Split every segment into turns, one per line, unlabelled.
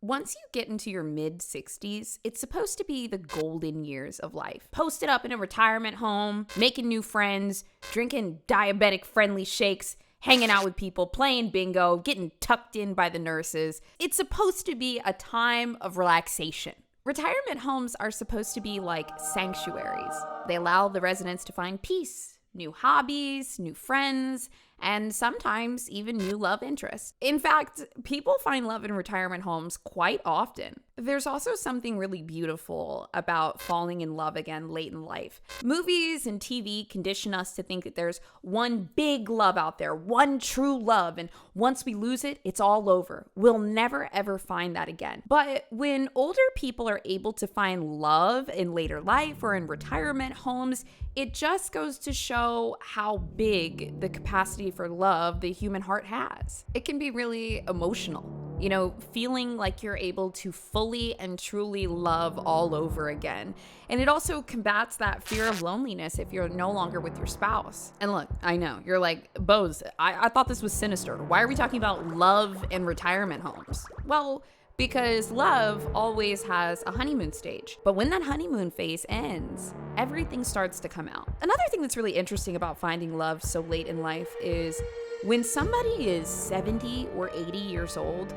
Once you get into your mid-60s, it's supposed to be the golden years of life. Posted up in a retirement home, making new friends, drinking diabetic-friendly shakes, hanging out with people, playing bingo, getting tucked in by the nurses. It's supposed to be a time of relaxation. Retirement homes are supposed to be like sanctuaries. They allow the residents to find peace, new hobbies, new friends, and sometimes even new love interests. In fact, people find love in retirement homes quite often. There's also something really beautiful about falling in love again late in life. Movies and TV condition us to think that there's one big love out there, one true love, and once we lose it, it's all over. We'll never ever find that again. But when older people are able to find love in later life or in retirement homes, it just goes to show how big the capacity for love the human heart has. It can be really emotional. You know, feeling like you're able to fully and truly love all over again. And it also combats that fear of loneliness if you're no longer with your spouse. And look, I know, you're like, BOZE, I thought this was Sinister. Why are we talking about love in retirement homes? Well, because love always has a honeymoon stage. But when that honeymoon phase ends, everything starts to come out. Another thing that's really interesting about finding love so late in life is when somebody is 70 or 80 years old,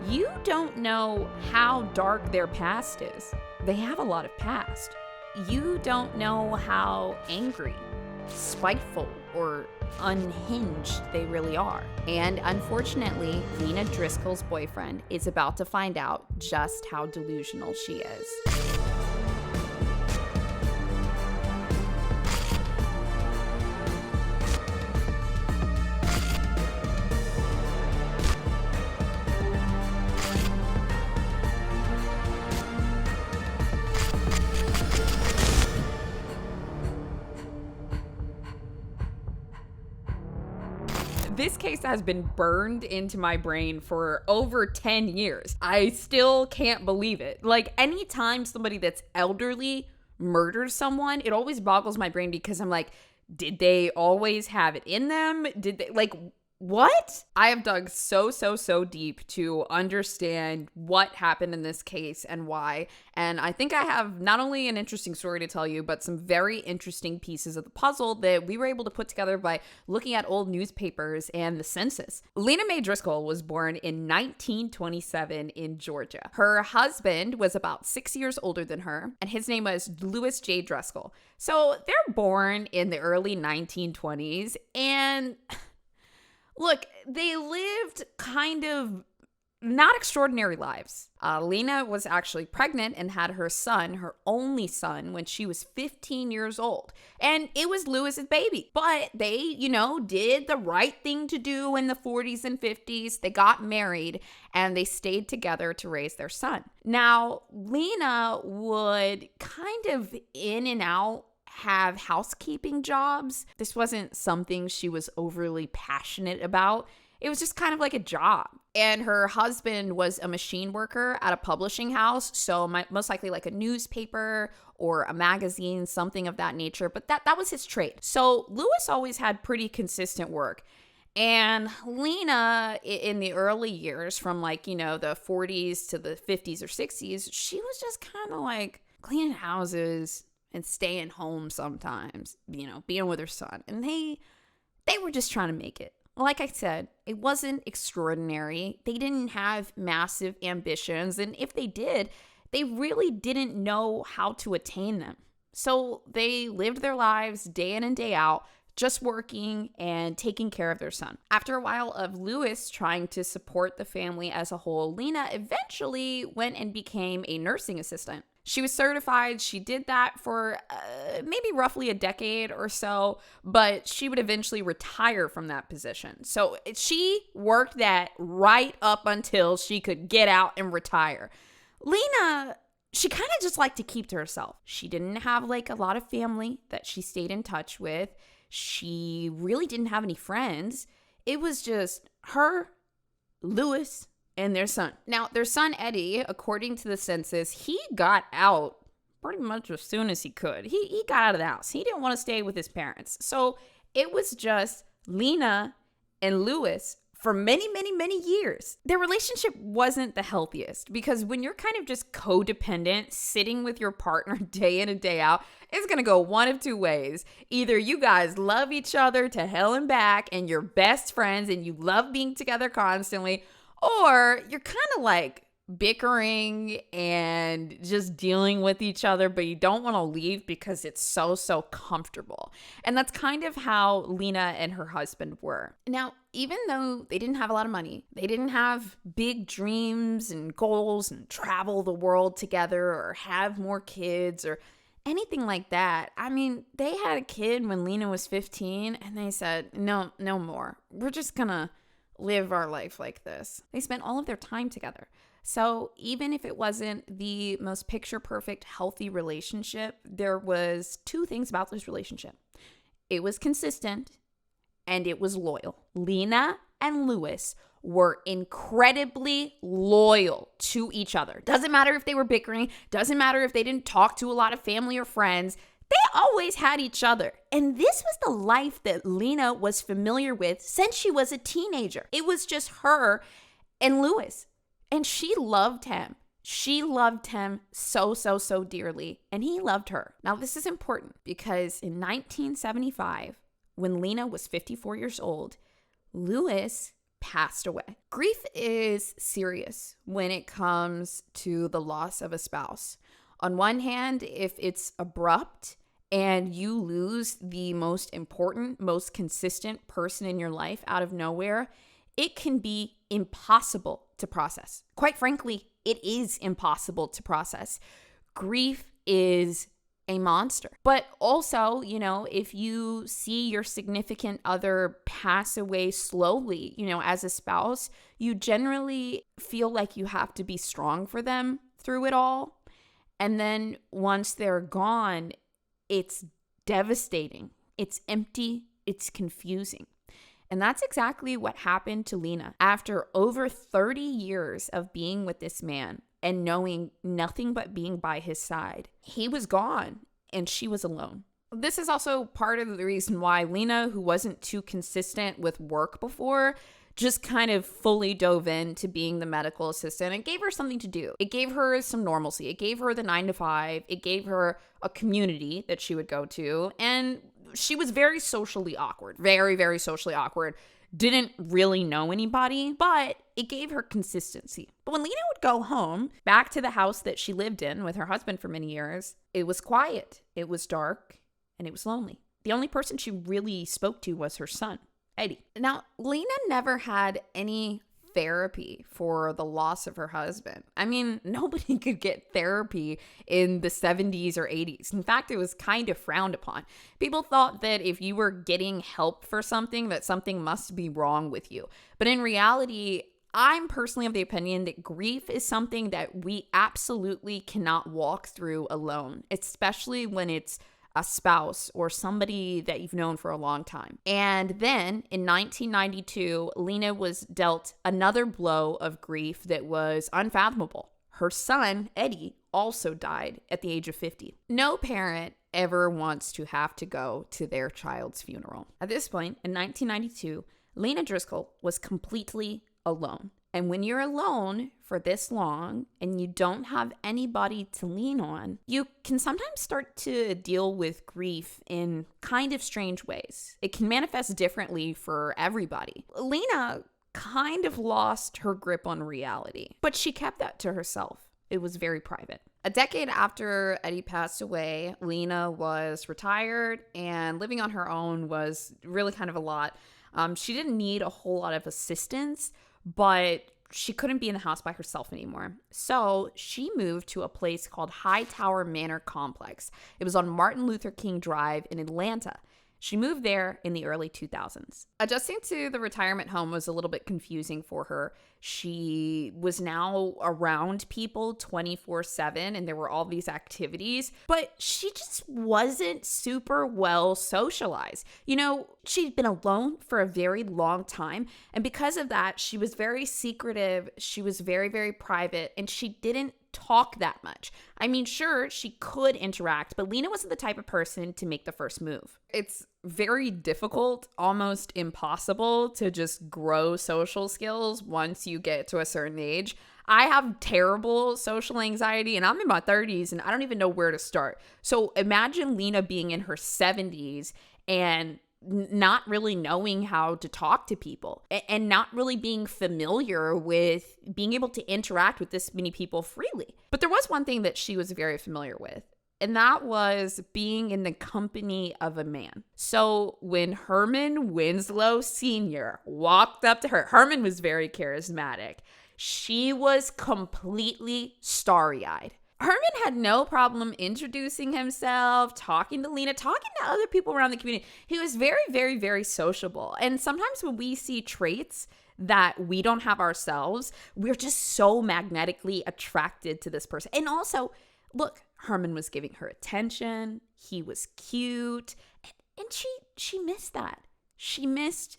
you don't know how dark their past is. They have a lot of past. You don't know how angry, spiteful, or unhinged they really are. And unfortunately, Lena Driskell's boyfriend is about to find out just how delusional she is. This case has been burned into my brain for over 10 years. I still can't believe it. Like, anytime somebody that's elderly murders someone, it always boggles my brain because I'm like, did they always have it in them? Did they, like, what? I have dug so deep to understand what happened in this case and why. And I think I have not only an interesting story to tell you, but some very interesting pieces of the puzzle that we were able to put together by looking at old newspapers and the census. Lena Mae Driskell was born in 1927 in Georgia. Her husband was about 6 years older than her, and his name was Lewis J. Driskell. So they're born in the early 1920s, and look, they lived kind of not extraordinary lives. Lena was actually pregnant and had her son, her only son, when she was 15 years old. And it was Lewis's baby. But they, did the right thing to do in the 40s and 50s. They got married and they stayed together to raise their son. Now, Lena would kind of in and out have housekeeping jobs. This wasn't something she was overly passionate about. It was just kind of like a job. And her husband was a machine worker at a publishing house, so most likely like a newspaper or a magazine, something of that nature. But that was his trade. So Lewis always had pretty consistent work. And Lena, in the early years, from the 40s to the 50s or 60s, she was just kind of like cleaning houses and staying home sometimes, being with her son. And they were just trying to make it. Like I said, it wasn't extraordinary. They didn't have massive ambitions. And if they did, they really didn't know how to attain them. So they lived their lives day in and day out, just working and taking care of their son. After a while of Lewis trying to support the family as a whole, Lena eventually went and became a nursing assistant. She was certified. She did that for maybe roughly a decade or so, but she would eventually retire from that position. So she worked that right up until she could get out and retire. Lena, she kind of just liked to keep to herself. She didn't have a lot of family that she stayed in touch with. She really didn't have any friends. It was just her, Lewis, and their son. Now, their son, Eddie, according to the census, he got out pretty much as soon as he could. He got out of the house. He didn't want to stay with his parents. So it was just Lena and Lewis for many, many, many years. Their relationship wasn't the healthiest because when you're kind of just codependent, sitting with your partner day in and day out, it's going to go one of two ways. Either you guys love each other to hell and back and you're best friends and you love being together constantly, or you're kind of like bickering and just dealing with each other, but you don't want to leave because it's so comfortable. And that's kind of how Lena and her husband were. Now, even though they didn't have a lot of money, they didn't have big dreams and goals and travel the world together or have more kids or anything like that. I mean, they had a kid when Lena was 15 and they said, no more. We're just gonna live our life like this. They spent all of their time together. So even if it wasn't the most picture perfect, healthy relationship, there was two things about this relationship. It was consistent and it was loyal. Lena and Louis were incredibly loyal to each other. Doesn't matter if they were bickering, doesn't matter if they didn't talk to a lot of family or friends. They always had each other. And this was the life that Lena was familiar with since she was a teenager. It was just her and Louis. And she loved him. She loved him so dearly. And he loved her. Now, this is important because in 1975, when Lena was 54 years old, Louis passed away. Grief is serious when it comes to the loss of a spouse. On one hand, if it's abrupt and you lose the most important, most consistent person in your life out of nowhere, it can be impossible to process. Quite frankly, it is impossible to process. Grief is a monster. But also, if you see your significant other pass away slowly, as a spouse, you generally feel like you have to be strong for them through it all. And then once they're gone, it's devastating. It's empty. It's confusing. And that's exactly what happened to Lena. After over 30 years of being with this man and knowing nothing but being by his side, he was gone and she was alone. This is also part of the reason why Lena, who wasn't too consistent with work before, just kind of fully dove into being the medical assistant. It gave her something to do. It gave her some normalcy. It gave her the 9 to 5. It gave her a community that she would go to. And she was very socially awkward, very socially awkward. Didn't really know anybody, but it gave her consistency. But when Lena would go home, back to the house that she lived in with her husband for many years, it was quiet, it was dark, and it was lonely. The only person she really spoke to was her son, Eddie. Now, Lena never had any therapy for the loss of her husband. I mean, nobody could get therapy in the 70s or 80s. In fact, it was kind of frowned upon. People thought that if you were getting help for something, that something must be wrong with you. But in reality, I'm personally of the opinion that grief is something that we absolutely cannot walk through alone, especially when it's a spouse or somebody that you've known for a long time. And then in 1992, Lena was dealt another blow of grief that was unfathomable. Her son, Eddie, also died at the age of 50. No parent ever wants to have to go to their child's funeral. At this point, in 1992, Lena Driskell was completely alone. And when you're alone for this long and you don't have anybody to lean on, you can sometimes start to deal with grief in kind of strange ways. It can manifest differently for everybody. Lena kind of lost her grip on reality, but she kept that to herself. It was very private. A decade after Eddie passed away, Lena was retired and living on her own was really kind of a lot. She didn't need a whole lot of assistance, but she couldn't be in the house by herself anymore. So she moved to a place called Hightower Manor Complex. It was on Martin Luther King Drive in Atlanta. She moved there in the early 2000s. Adjusting to the retirement home was a little bit confusing for her. She was now around people 24/7 and there were all these activities, but she just wasn't super well socialized. She'd been alone for a very long time, and because of that, she was very secretive, she was very private, and she didn't talk that much. I mean, sure, she could interact, but Lena wasn't the type of person to make the first move. It's very difficult, almost impossible to just grow social skills once you get to a certain age. I have terrible social anxiety and I'm in my 30s and I don't even know where to start. So imagine Lena being in her 70s and not really knowing how to talk to people and not really being familiar with being able to interact with this many people freely. But there was one thing that she was very familiar with, and that was being in the company of a man. So when Herman Winslow Sr. walked up to her, Herman was very charismatic. She was completely starry-eyed. Herman had no problem introducing himself, talking to Lena, talking to other people around the community. He was very, very, very sociable. And sometimes when we see traits that we don't have ourselves, we're just so magnetically attracted to this person. And also, look, Herman was giving her attention. He was cute. And she missed that. She missed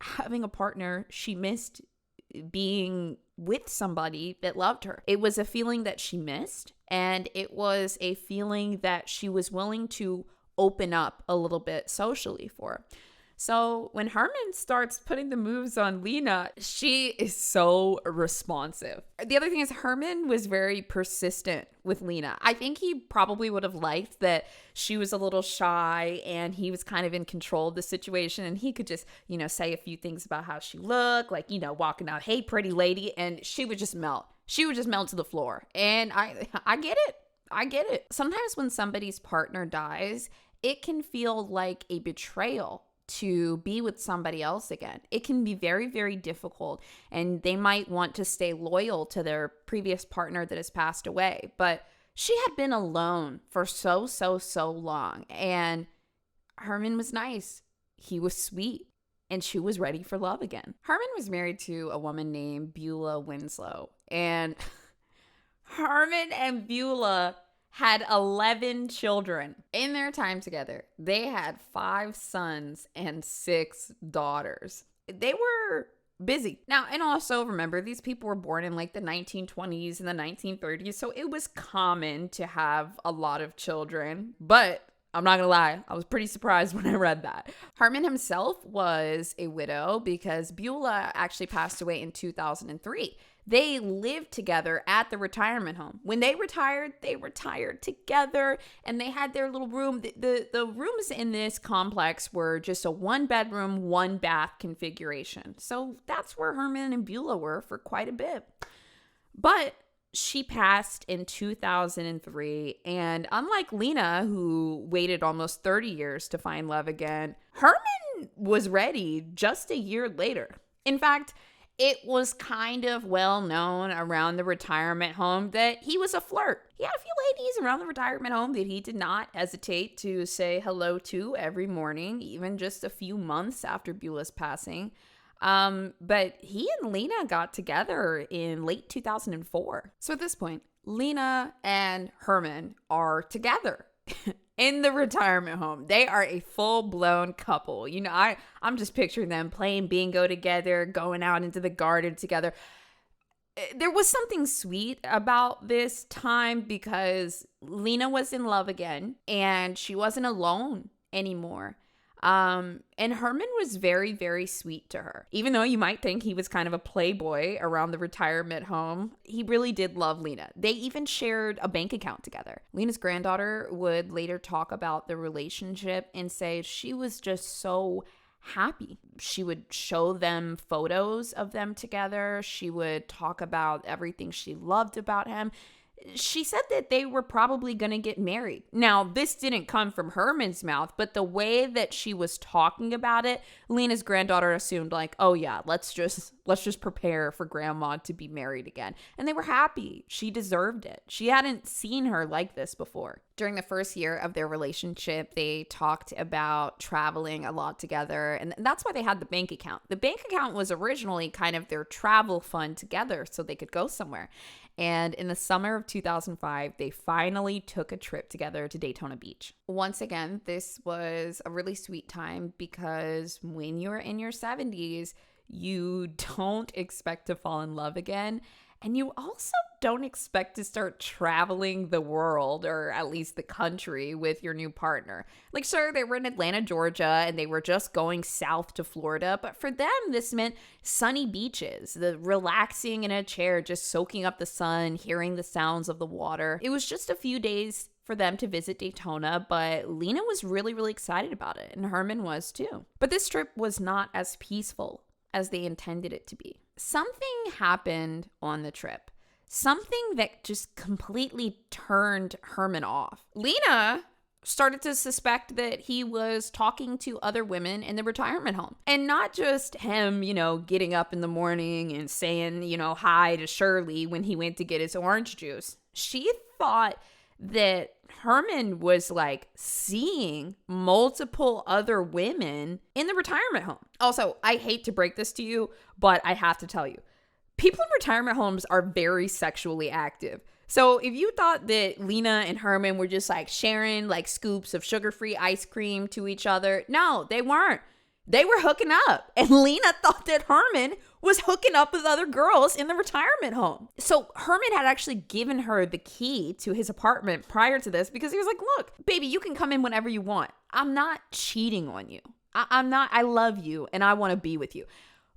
having a partner. She missed being with somebody that loved her. It was a feeling that she missed, and it was a feeling that she was willing to open up a little bit socially for. So when Herman starts putting the moves on Lena, she is so responsive. The other thing is Herman was very persistent with Lena. I think he probably would have liked that she was a little shy and he was kind of in control of the situation and he could just, say a few things about how she looked, like, walking out, hey, pretty lady, and she would just melt. She would just melt to the floor. And I get it. I get it. Sometimes when somebody's partner dies, it can feel like a betrayal to be with somebody else again. It can be very, very difficult, and they might want to stay loyal to their previous partner that has passed away. But she had been alone for so long, and Herman was nice. He was sweet, and she was ready for love again. Herman was married to a woman named Beulah Winslow, and Herman and Beulah had 11 children in their time together. They had 5 sons and 6 daughters. They were busy. Now, and also remember, these people were born in like the 1920s and the 1930s, so it was common to have a lot of children. But I'm not gonna lie, I was pretty surprised when I read that. Herman himself was a widow because Beulah actually passed away in 2003. They lived together at the retirement home. When they retired together, and they had their little room. The rooms in this complex were just a 1-bedroom, 1-bath configuration. So that's where Herman and Beulah were for quite a bit. But she passed in 2003, and unlike Lena, who waited almost 30 years to find love again, Herman was ready just a year later. In fact, it was kind of well known around the retirement home that he was a flirt. He had a few ladies around the retirement home that he did not hesitate to say hello to every morning, even just a few months after Beulah's passing. But he and Lena got together in late 2004. So at this point, Lena and Herman are together in the retirement home. They are a full-blown couple. I'm just picturing them playing bingo together, going out into the garden together. There was something sweet about this time because Lena was in love again and she wasn't alone anymore. And Herman was very, very sweet to her. Even though you might think he was kind of a playboy around the retirement home, he really did love Lena. They even shared a bank account together. Lena's granddaughter would later talk about the relationship and say she was just so happy. She would show them photos of them together. She would talk about everything she loved about him. She said that they were probably going to get married. Now, this didn't come from Herman's mouth, but the way that she was talking about it, Lena's granddaughter assumed like, oh yeah, let's just prepare for grandma to be married again. And they were happy. She deserved it. She hadn't seen her like this before. During the first year of their relationship, they talked about traveling a lot together, and that's why they had the bank account. The bank account was originally kind of their travel fund together so they could go somewhere. And in the summer of 2005, they finally took a trip together to Daytona Beach. Once again, this was a really sweet time because when you're in your 70s, you don't expect to fall in love again. And you also don't expect to start traveling the world, or at least the country, with your new partner. Like, sure, they were in Atlanta, Georgia, and they were just going south to Florida. But for them, this meant sunny beaches, the relaxing in a chair, just soaking up the sun, hearing the sounds of the water. It was just a few days for them to visit Daytona, but Lena was really, really excited about it, and Herman was too. But this trip was not as peaceful as they intended it to be. Something happened on the trip. Something that just completely turned Herman off. Lena started to suspect that he was talking to other women in the retirement home. And not just him, getting up in the morning and saying, hi to Shirley when he went to get his orange juice. She thought that Herman was like seeing multiple other women in the retirement home. Also, I hate to break this to you, but I have to tell you, people in retirement homes are very sexually active. So if you thought that Lena and Herman were just like sharing like scoops of sugar-free ice cream to each other, no, they weren't. They were hooking up. And Lena thought that Herman was hooking up with other girls in the retirement home. So Herman had actually given her the key to his apartment prior to this because he was like, look, baby, you can come in whenever you want. I'm not cheating on you. I love you and I want to be with you.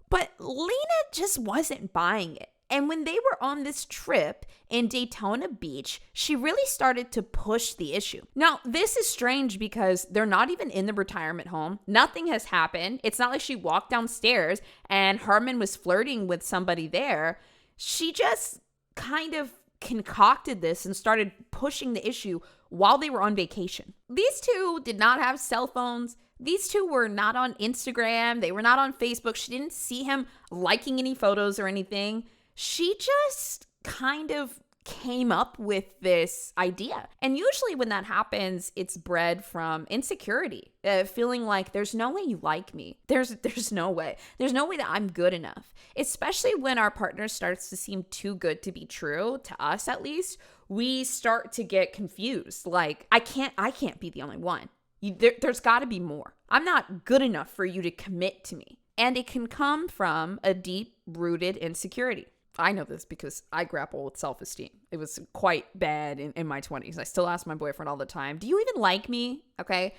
But Lena just wasn't buying it. And when they were on this trip in Daytona Beach, she really started to push the issue. Now, this is strange because they're not even in the retirement home. Nothing has happened. It's not like she walked downstairs and Herman was flirting with somebody there. She just kind of concocted this and started pushing the issue while they were on vacation. These two did not have cell phones. These two were not on Instagram. They were not on Facebook. She didn't see him liking any photos or anything. She just kind of came up with this idea. And usually when that happens, it's bred from insecurity, feeling like there's no way you like me. There's no way. There's no way that I'm good enough. Especially when our partner starts to seem too good to be true, to us at least, we start to get confused. Like, I can't be the only one. There's got to be more. I'm not good enough for you to commit to me. And it can come from a deep-rooted insecurity. I know this because I grapple with self-esteem. It was quite bad in my 20s. I still ask my boyfriend all the time, do you even like me? Okay.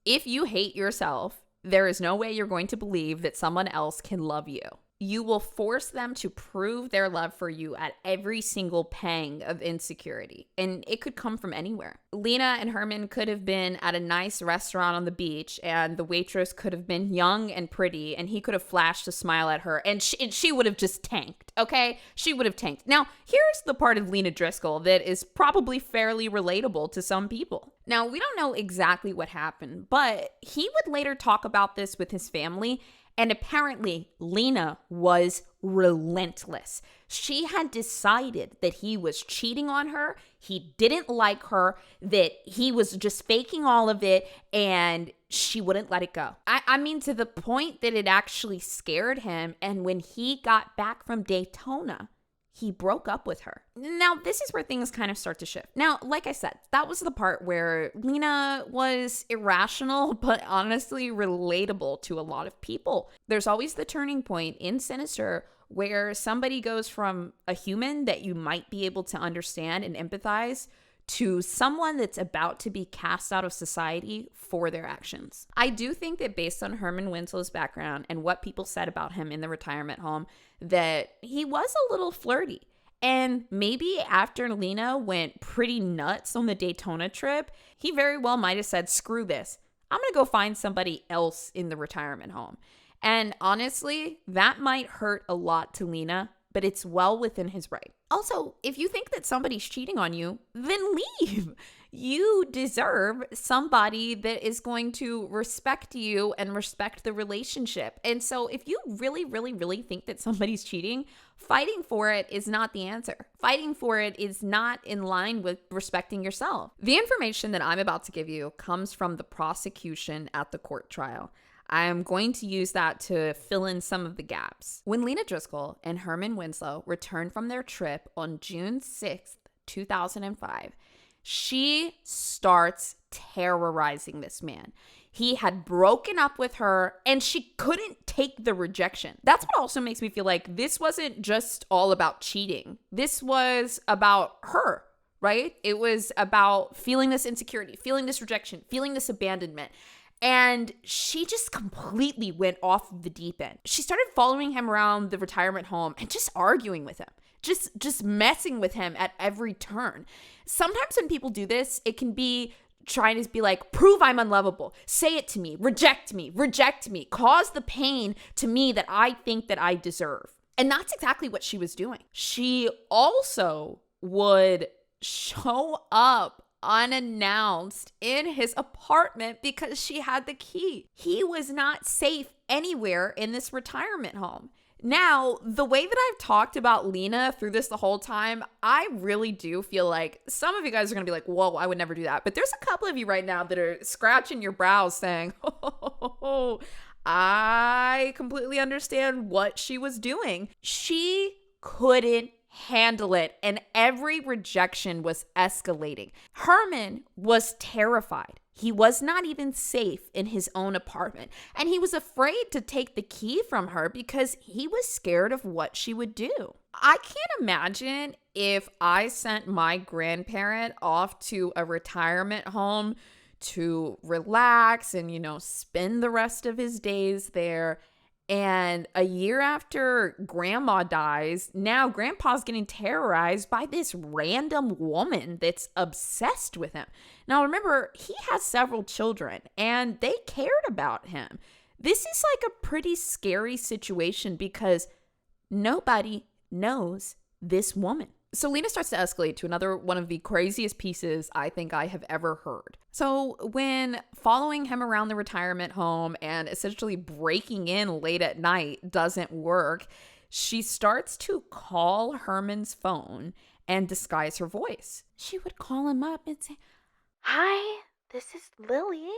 If you hate yourself, there is no way you're going to believe that someone else can love you. You will force them to prove their love for you at every single pang of insecurity. And it could come from anywhere. Lena and Herman could have been at a nice restaurant on the beach, and the waitress could have been young and pretty, and he could have flashed a smile at her, and she would have just tanked, okay? She would have tanked. Now, here's the part of Lena Driskell that is probably fairly relatable to some people. Now, we don't know exactly what happened, but he would later talk about this with his family. And apparently, Lena was relentless. She had decided that he was cheating on her. He didn't like her, that he was just faking all of it, and she wouldn't let it go. I mean, to the point that it actually scared him. And when he got back from Daytona, he broke up with her. Now, this is where things kind of start to shift. Now, like I said, that was the part where Lena was irrational, but honestly relatable to a lot of people. There's always the turning point in Sinister where somebody goes from a human that you might be able to understand and empathize to someone that's about to be cast out of society for their actions. I do think that based on Herman Winslow's background and what people said about him in the retirement home, that he was a little flirty. And maybe after Lena went pretty nuts on the Daytona trip, he very well might have said, screw this. I'm going to go find somebody else in the retirement home. And honestly, that might hurt a lot to Lena, but it's well within his right. Also, if you think that somebody's cheating on you, then leave. You deserve somebody that is going to respect you and respect the relationship. And so if you really, really, really think that somebody's cheating, fighting for it is not the answer. Fighting for it is not in line with respecting yourself. The information that I'm about to give you comes from the prosecution at the court trial. I'm going to use that to fill in some of the gaps. When Lena Driskell and Herman Winslow returned from their trip on June 6th, 2005, she starts terrorizing this man. He had broken up with her and she couldn't take the rejection. That's what also makes me feel like this wasn't just all about cheating. This was about her, right? It was about feeling this insecurity, feeling this rejection, feeling this abandonment. And she just completely went off the deep end. She started following him around the retirement home and just arguing with him, just messing with him at every turn. Sometimes when people do this, it can be trying to be like, prove I'm unlovable, say it to me, reject me, cause the pain to me that I think that I deserve. And that's exactly what she was doing. She also would show up unannounced in his apartment because she had the key. He was not safe anywhere in this retirement home. Now, the way that I've talked about Lena through this the whole time, I really do feel like some of you guys are going to be like, whoa, I would never do that. But there's a couple of you right now that are scratching your brows saying, oh, I completely understand what she was doing. She couldn't handle it, and every rejection was escalating. Herman was terrified. He was not even safe in his own apartment, and he was afraid to take the key from her because he was scared of what she would do. I can't imagine if I sent my grandparent off to a retirement home to relax and, spend the rest of his days there. And a year after grandma dies, now grandpa's getting terrorized by this random woman that's obsessed with him. Now, remember, he has several children and they cared about him. This is like a pretty scary situation because nobody knows this woman. So Lena starts to escalate to another one of the craziest pieces I think I have ever heard. So when following him around the retirement home and essentially breaking in late at night doesn't work, she starts to call Herman's phone and disguise her voice. She would call him up and say, "Hi, this is Lily.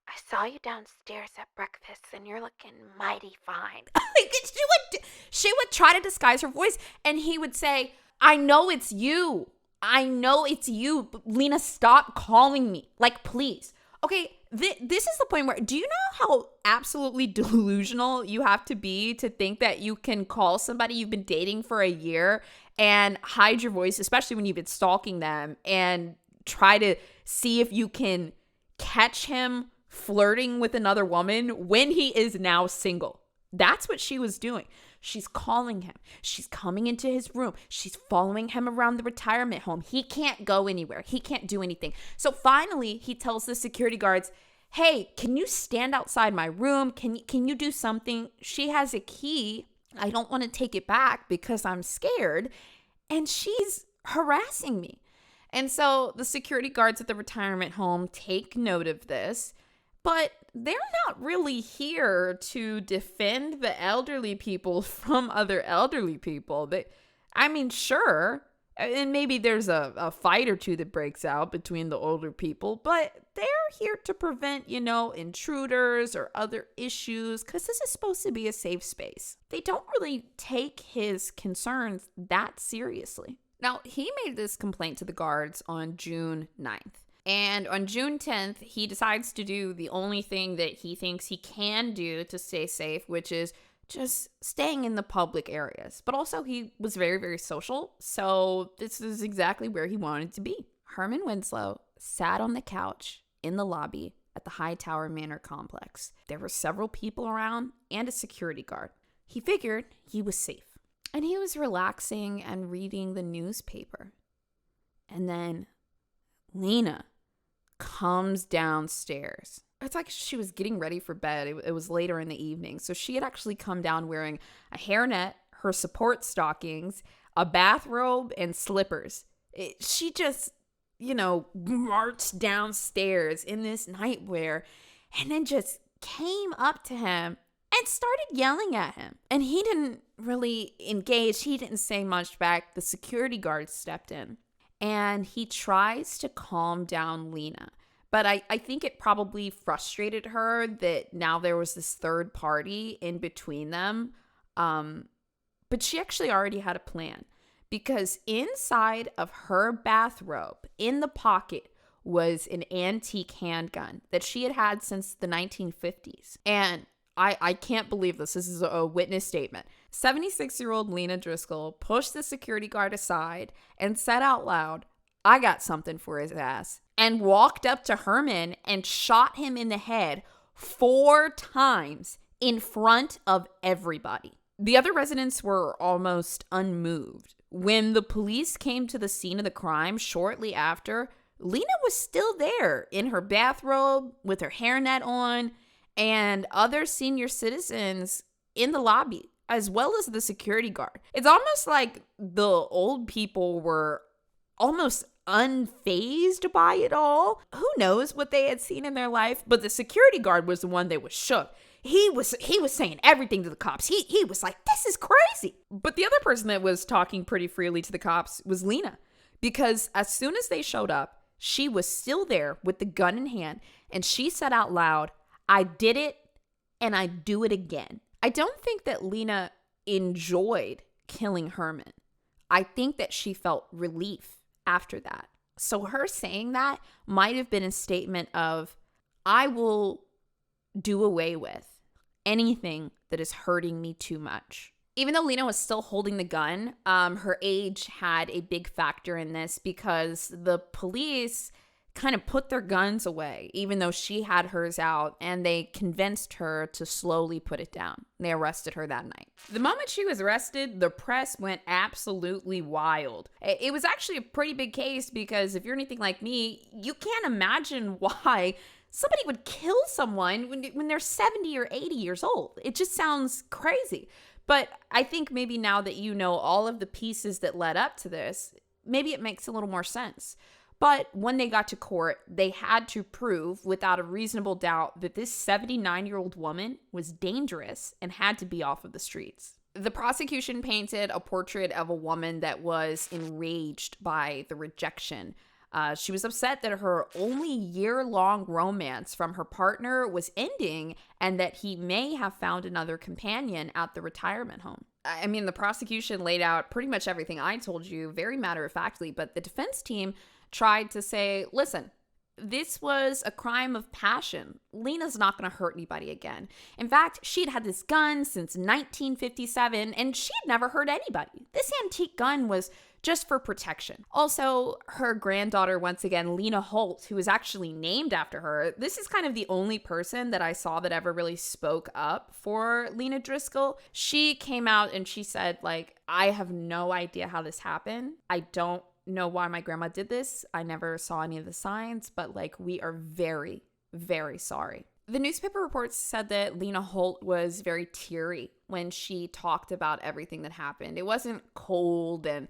I saw you downstairs at breakfast and you're looking mighty fine." She would try to disguise her voice and he would say, "I know it's you. But Lena, stop calling me. Like, please." Okay, this is the point where, do you know how absolutely delusional you have to be to think that you can call somebody you've been dating for a year and hide your voice, especially when you've been stalking them, and try to see if you can catch him flirting with another woman when he is now single? That's what she was doing. She's calling him. She's coming into his room. She's following him around the retirement home. He can't go anywhere. He can't do anything. So finally, he tells the security guards, "Hey, can you stand outside my room? Can you do something? She has a key. I don't want to take it back because I'm scared. And she's harassing me." And so the security guards at the retirement home take note of this, but they're not really here to defend the elderly people from other elderly people. Sure, and maybe there's a fight or two that breaks out between the older people, but they're here to prevent, intruders or other issues, because this is supposed to be a safe space. They don't really take his concerns that seriously. Now, he made this complaint to the guards on June 9th. And on June 10th, he decides to do the only thing that he thinks he can do to stay safe, which is just staying in the public areas. But also, he was very, very social, so this is exactly where he wanted to be. Herman Winslow sat on the couch in the lobby at the Hightower Manor complex. There were several people around and a security guard. He figured he was safe. And he was relaxing and reading the newspaper. And then Lena comes downstairs. It's like she was getting ready for bed. It was later in the evening. So she had actually come down wearing a hairnet, her support stockings, a bathrobe, and slippers. She just, marched downstairs in this nightwear and then just came up to him and started yelling at him. And he didn't really engage. He didn't say much back. The security guard stepped in. And he tries to calm down Lena. But I think it probably frustrated her that now there was this third party in between them. But she actually already had a plan. Because inside of her bathrobe, in the pocket, was an antique handgun that she had had since the 1950s. And I can't believe this. This is a witness statement. 76-year-old Lena Driskell pushed the security guard aside and said out loud, "I got something for his ass," and walked up to Herman and shot him in the head 4 times in front of everybody. The other residents were almost unmoved. When the police came to the scene of the crime shortly after, Lena was still there in her bathrobe with her hairnet on, and other senior citizens in the lobby, as well as the security guard. It's almost like the old people were almost unfazed by it all. Who knows what they had seen in their life, but the security guard was the one that was shook. He was saying everything to the cops. He was like, "This is crazy." But the other person that was talking pretty freely to the cops was Lena, because as soon as they showed up, she was still there with the gun in hand, and she said out loud, "I did it, and I do it again." I don't think that Lena enjoyed killing Herman. I think that she felt relief after that. So her saying that might have been a statement of, I will do away with anything that is hurting me too much. Even though Lena was still holding the gun, her age had a big factor in this, because the police kind of put their guns away, even though she had hers out, and they convinced her to slowly put it down. They arrested her that night. The moment she was arrested, the press went absolutely wild. It was actually a pretty big case, because if you're anything like me, you can't imagine why somebody would kill someone when they're 70 or 80 years old. It just sounds crazy. But I think maybe now that you know all of the pieces that led up to this, maybe it makes a little more sense. But when they got to court, they had to prove without a reasonable doubt that this 79-year-old woman was dangerous and had to be off of the streets. The prosecution painted a portrait of a woman that was enraged by the rejection. She was upset that her only year-long romance from her partner was ending, and that he may have found another companion at the retirement home. I mean, the prosecution laid out pretty much everything I told you very matter-of-factly, but the defense team tried to say, listen, this was a crime of passion. Lena's not going to hurt anybody again. In fact, she'd had this gun since 1957, and she'd never hurt anybody. This antique gun was just for protection. Also, her granddaughter, once again, Lena Holt, who was actually named after her, this is kind of the only person that I saw that ever really spoke up for Lena Driskell. She came out and she said, like, I have no idea how this happened. I don't know why my grandma did this. I never saw any of the signs, but like, we are very, very sorry. The newspaper reports said that Lena Holt was very teary when she talked about everything that happened. It wasn't cold and,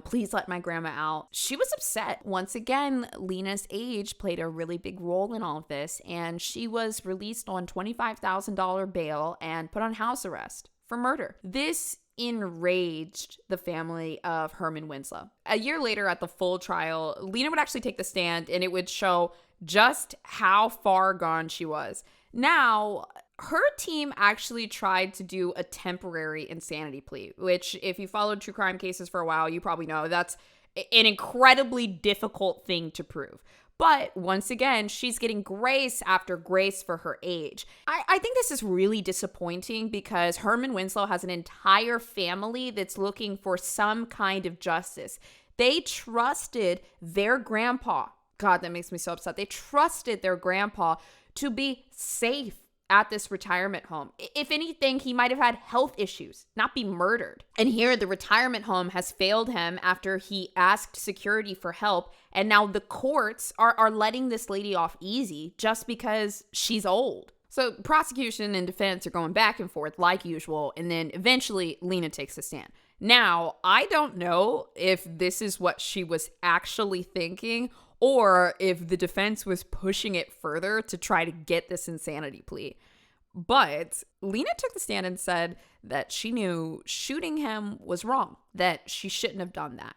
please let my grandma out. She was upset. Once again, Lena's age played a really big role in all of this, and she was released on $25,000 bail and put on house arrest for murder. This enraged the family of Herman Winslow. A year later at the full trial, Lena would actually take the stand, and it would show just how far gone she was. Now, her team actually tried to do a temporary insanity plea, which if you followed true crime cases for a while, you probably know that's an incredibly difficult thing to prove. But once again, she's getting grace after grace for her age. I think this is really disappointing, because Herman Winslow has an entire family that's looking for some kind of justice. They trusted their grandpa. God, that makes me so upset. They trusted their grandpa to be safe at this retirement home. If anything, he might have had health issues, not be murdered. And here, the retirement home has failed him after he asked security for help. And now the courts are letting this lady off easy just because she's old. So prosecution and defense are going back and forth like usual. And then eventually Lena takes a stand. Now, I don't know if this is what she was actually thinking, or if the defense was pushing it further to try to get this insanity plea. But Lena took the stand and said that she knew shooting him was wrong, that she shouldn't have done that.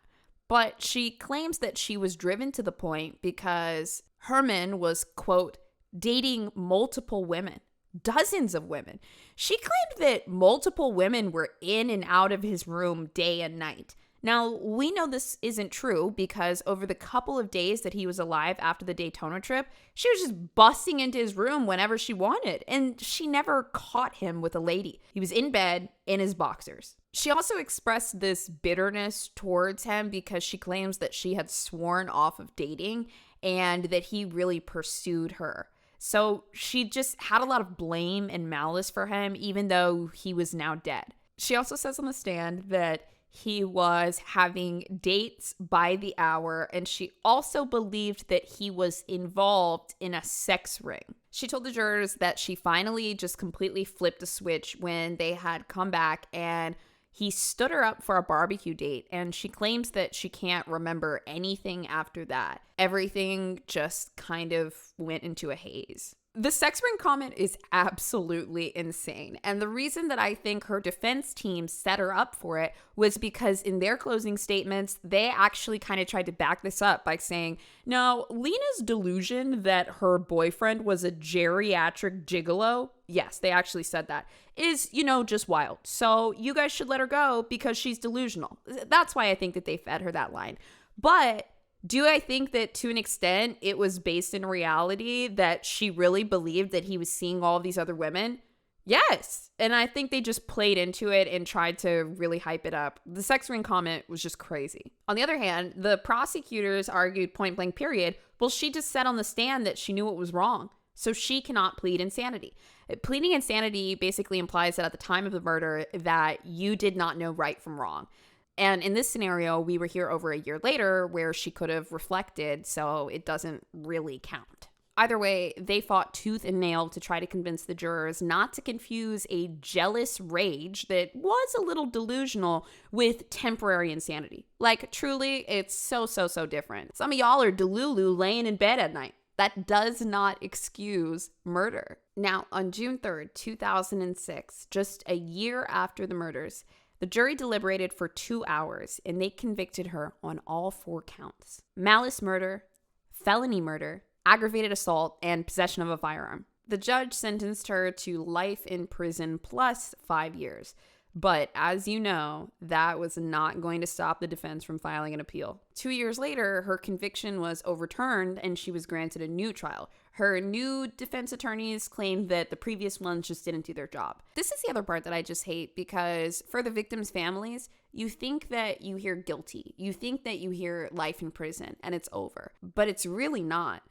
But she claims that she was driven to the point because Herman was, quote, dating multiple women, dozens of women. She claimed that multiple women were in and out of his room day and night. Now, we know this isn't true because over the couple of days that he was alive after the Daytona trip, she was just busting into his room whenever she wanted, and she never caught him with a lady. He was in bed in his boxers. She also expressed this bitterness towards him because she claims that she had sworn off of dating and that he really pursued her. So she just had a lot of blame and malice for him, even though he was now dead. She also says on the stand that he was having dates by the hour, and she also believed that he was involved in a sex ring. She told the jurors that she finally just completely flipped a switch when they had come back and he stood her up for a barbecue date, and she claims that she can't remember anything after that. Everything just kind of went into a haze. The sex ring comment is absolutely insane. And the reason that I think her defense team set her up for it was because in their closing statements, they actually kind of tried to back this up by saying, no, Lena's delusion that her boyfriend was a geriatric gigolo, yes, they actually said that, is, just wild. So you guys should let her go because she's delusional. That's why I think that they fed her that line. But do I think that to an extent it was based in reality that she really believed that he was seeing all of these other women? Yes. And I think they just played into it and tried to really hype it up. The sex ring comment was just crazy. On the other hand, the prosecutors argued point blank period, well, she just said on the stand that she knew what was wrong. So she cannot plead insanity. Pleading insanity basically implies that at the time of the murder that you did not know right from wrong. And in this scenario, we were here over a year later where she could have reflected, so it doesn't really count. Either way, they fought tooth and nail to try to convince the jurors not to confuse a jealous rage that was a little delusional with temporary insanity. Like, truly, it's so different. Some of y'all are delulu laying in bed at night. That does not excuse murder. Now, on June 3rd, 2006, just a year after the murders, the jury deliberated for 2 hours, and they convicted her on all 4 counts: malice murder, felony murder, aggravated assault, and possession of a firearm. The judge sentenced her to life in prison plus 5 years. But as you know, that was not going to stop the defense from filing an appeal. 2 years later, her conviction was overturned and she was granted a new trial. Her new defense attorneys claimed that the previous ones just didn't do their job. This is the other part that I just hate, because for the victims' families, you think that you hear guilty. You think that you hear life in prison and it's over. But it's really not.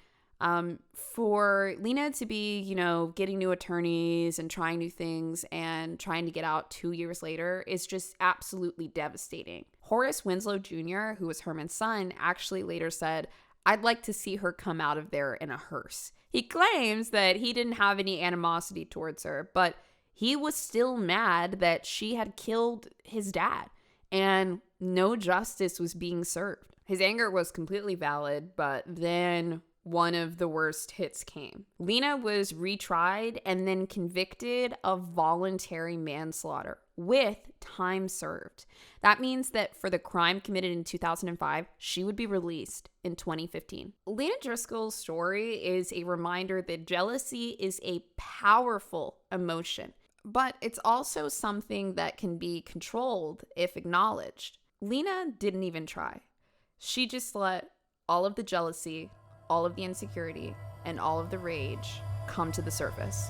For Lena to be, getting new attorneys and trying new things and trying to get out 2 years later is just absolutely devastating. Horace Winslow Jr., who was Herman's son, actually later said, "I'd like to see her come out of there in a hearse." He claims that he didn't have any animosity towards her, but he was still mad that she had killed his dad and no justice was being served. His anger was completely valid, but then one of the worst hits came. Lena was retried and then convicted of voluntary manslaughter with time served. That means that for the crime committed in 2005, she would be released in 2015. Lena Driskell's story is a reminder that jealousy is a powerful emotion, but it's also something that can be controlled if acknowledged. Lena didn't even try. She just let all of the jealousy, all of the insecurity, and all of the rage come to the surface.